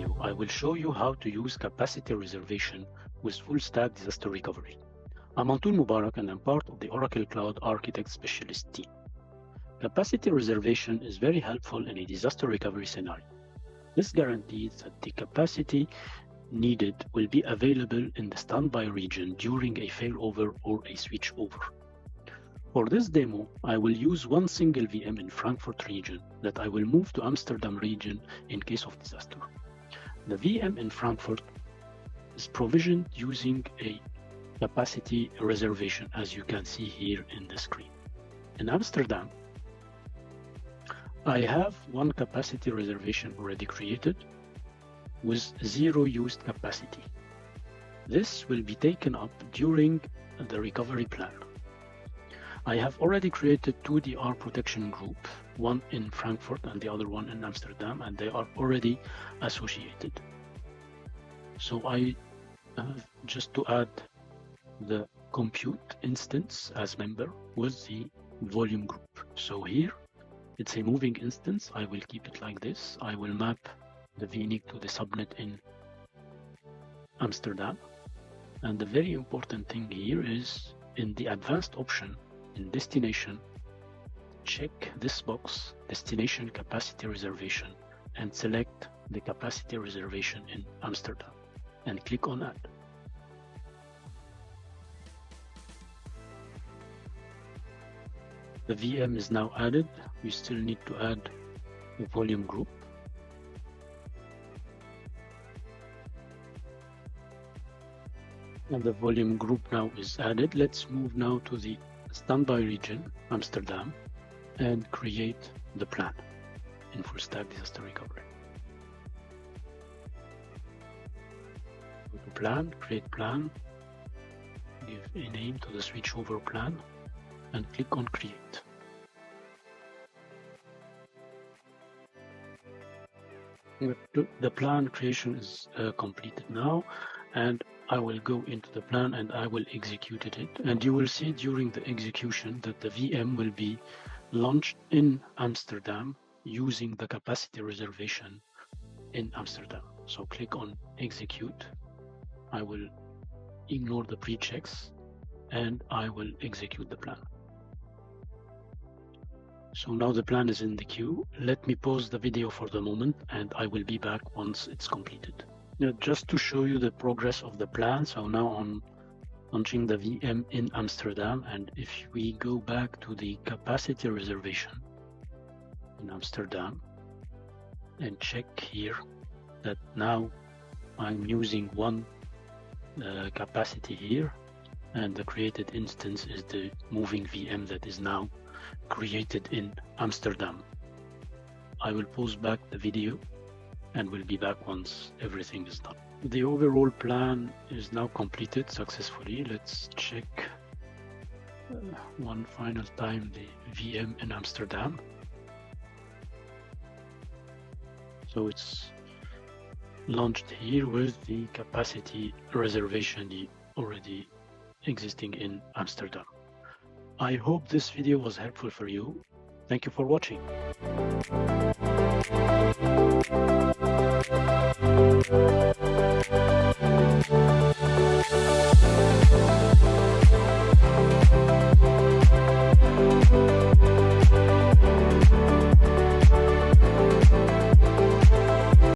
video, I will show you how to use capacity reservation with full-stack disaster recovery. I'm Antoun MOUBARAK and I'm part of the Oracle Cloud Architect Specialist team. Capacity reservation is very helpful in a disaster recovery scenario. This guarantees that the capacity needed will be available in the standby region during a failover or a switchover. For this demo, I will use one single VM in Frankfurt region that I will move to Amsterdam region in case of disaster. The VM in Frankfurt is provisioned using a capacity reservation, as you can see here in the screen. In Amsterdam, I have one capacity reservation already created with 0 used capacity. This will be taken up during the recovery plan. I have already created 2 DR protection groups, one in Frankfurt and the other one in Amsterdam, and they are already associated. So I have just to add the compute instance as member with the volume group. So here it's a moving instance. I will keep it like this. I will map the VNIC to the subnet in Amsterdam. And the very important thing here is in the advanced option, in destination, check this box, destination capacity reservation, and select the capacity reservation in Amsterdam and click on add. The VM is now added. We still need to add the volume group. And the volume group now is added. Let's move now to the standby region, Amsterdam, and create the plan in full stack disaster recovery. Go to plan, create plan, give a name to the switchover plan, and click on create. The plan creation is completed now, and I will go into the plan and I will execute it. And you will see during the execution that the VM will be launched in Amsterdam using the capacity reservation in Amsterdam. So click on execute. I will ignore the pre-checks and I will execute the plan. So now the plan is in the queue. Let me pause the video for the moment and I will be back once it's completed. Now, just to show you the progress of the plan, so now I'm launching the VM in Amsterdam, and if we go back to the capacity reservation in Amsterdam and check here that now I'm using one capacity here, and the created instance is the moving VM that is now created in Amsterdam. I will pause back the video and we'll be back once everything is done. The overall plan is now completed successfully. Let's check one final time the VM in Amsterdam. So it's launched here with the capacity reservation already existing in Amsterdam. I hope this video was helpful for you. Thank you for watching.